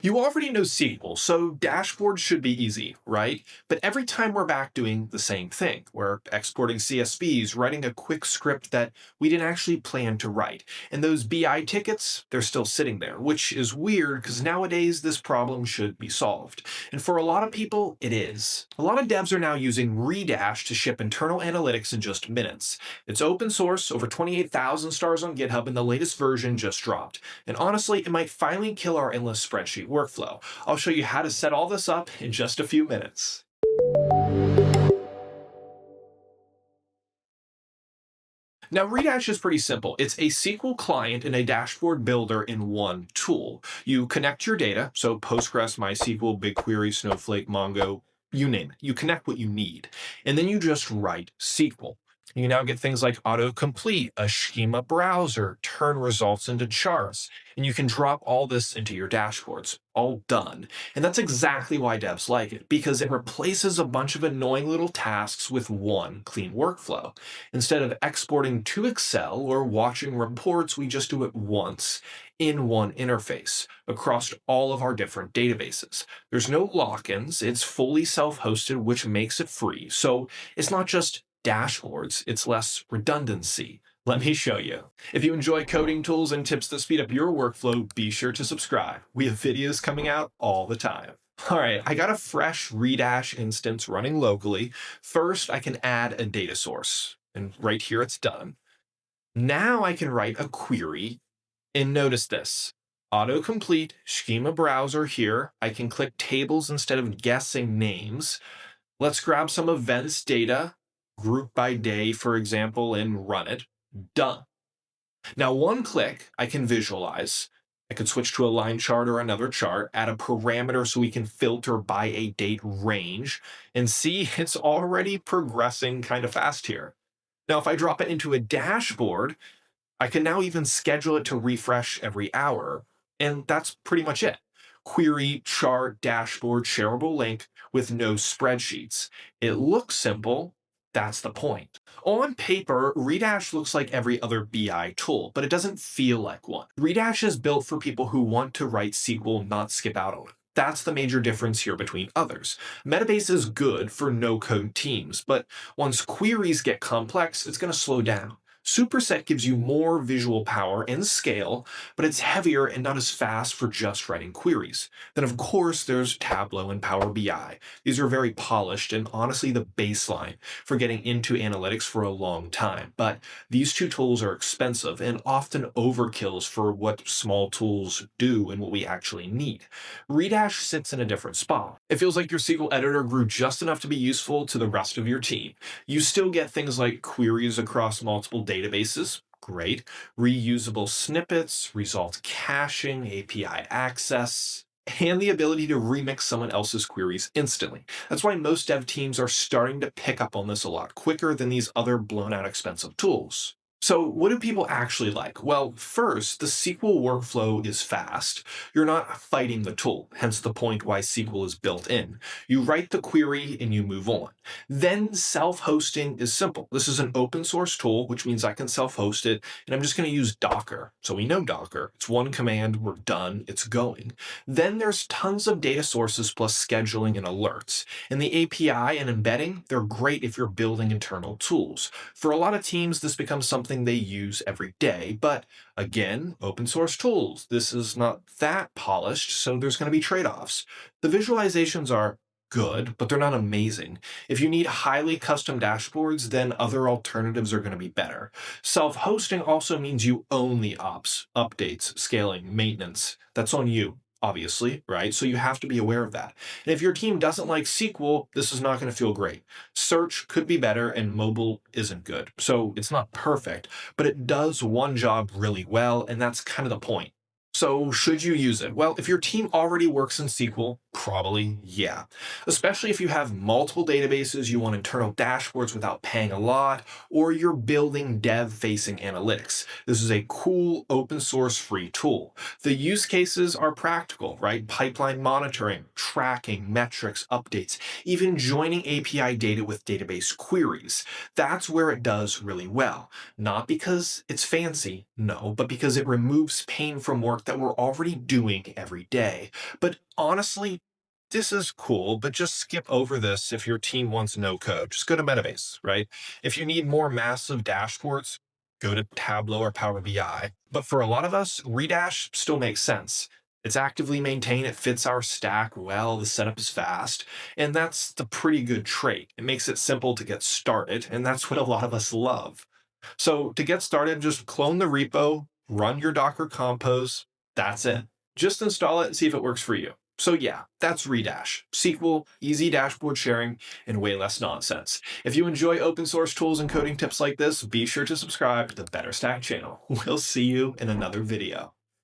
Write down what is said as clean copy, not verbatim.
You already know SQL, so dashboards should be easy, right? But every time we're back doing the same thing. We're exporting CSVs, writing a quick script that we didn't actually plan to write. And those BI tickets, they're still sitting there, which is weird because nowadays this problem should be solved. And for a lot of people, it is. A lot of devs are now using ReDash to ship internal analytics in just minutes. It's open source, over 28,000 stars on GitHub, and the latest version just dropped. And honestly, it might finally kill our endless spreadsheet workflow. I'll show you how to set all this up in just a few minutes. Now, ReDash is pretty simple. It's a SQL client and a dashboard builder in one tool. You connect your data, so Postgres, MySQL, BigQuery, Snowflake, Mongo, you name it. You connect what you need, and then you just write SQL. You now get things like autocomplete, a schema browser, turn results into charts, and you can drop all this into your dashboards. All done. And that's exactly why devs like it, because it replaces a bunch of annoying little tasks with one clean workflow. Instead of exporting to Excel or watching reports, we just do it once in one interface across all of our different databases. There's no lock-ins, it's fully self-hosted, which makes it free. So it's not just dashboards, it's less redundancy. Let me show you. If you enjoy coding tools and tips that speed up your workflow, be sure to subscribe. We have videos coming out all the time. All right, I got a fresh ReDash instance running locally. First, I can add a data source, and right here it's done. Now I can write a query, and notice this. Autocomplete, schema browser here. I can click tables instead of guessing names. Let's grab some events data, group by day, for example, and run it. Done. Now, one click, I can visualize. I could switch to a line chart or another chart, add a parameter so we can filter by a date range, and see it's already progressing kind of fast here. Now, if I drop it into a dashboard, I can now even schedule it to refresh every hour, and that's pretty much it. Query, chart, dashboard, shareable link with no spreadsheets. It looks simple. That's the point. On paper, ReDash looks like every other BI tool, but it doesn't feel like one. ReDash is built for people who want to write SQL, not skip out on it. That's the major difference here between others. Metabase is good for no-code teams, but once queries get complex, it's going to slow down. Superset gives you more visual power and scale, but it's heavier and not as fast for just writing queries. Then, of course, there's Tableau and Power BI. These are very polished and honestly the baseline for getting into analytics for a long time. But these two tools are expensive and often overkills for what small tools do and what we actually need. ReDash sits in a different spot. It feels like your SQL editor grew just enough to be useful to the rest of your team. You still get things like queries across multiple databases, great, reusable snippets, result caching, API access, and the ability to remix someone else's queries instantly. That's why most dev teams are starting to pick up on this a lot quicker than these other blown-out expensive tools. So what do people actually like? Well, first, the SQL workflow is fast. You're not fighting the tool, hence the point why SQL is built in. You write the query and you move on. Then self-hosting is simple. This is an open source tool, which means I can self-host it, and I'm just going to use Docker. So we know Docker. It's one command, we're done, it's going. Then there's tons of data sources plus scheduling and alerts. And the API and embedding, they're great if you're building internal tools. For a lot of teams, this becomes something they use every day, but again, open source tools. This is not that polished, so there's going to be trade-offs. The visualizations are good, but they're not amazing. If you need highly custom dashboards, then other alternatives are going to be better. Self-hosting also means you own the ops, updates, scaling, maintenance. That's on you, obviously, right? So you have to be aware of that. And if your team doesn't like SQL, this is not going to feel great. Search could be better and mobile isn't good. So it's not perfect, but it does one job really well, and that's kind of the point. So should you use it? Well, if your team already works in SQL, Probably, yeah. Especially if you have multiple databases, you want internal dashboards without paying a lot, or you're building dev-facing analytics. This is a cool open source free tool. The use cases are practical, right? Pipeline monitoring, tracking, metrics, updates, even joining API data with database queries. That's where it does really well. Not because it's fancy, no, but because it removes pain from work that we're already doing every day. But honestly, this is cool, but just skip over this if your team wants no code. Just go to Metabase, right? If you need more massive dashboards, go to Tableau or Power BI. But for a lot of us, ReDash still makes sense. It's actively maintained, it fits our stack well, the setup is fast, and that's the pretty good trait. It makes it simple to get started, and that's what a lot of us love. So to get started, just clone the repo, run your Docker compose. That's it. Just install it and see if it works for you. So yeah, that's ReDash. SQL, easy dashboard sharing, and way less nonsense. If you enjoy open source tools and coding tips like this, be sure to subscribe to the Better Stack channel. We'll see you in another video.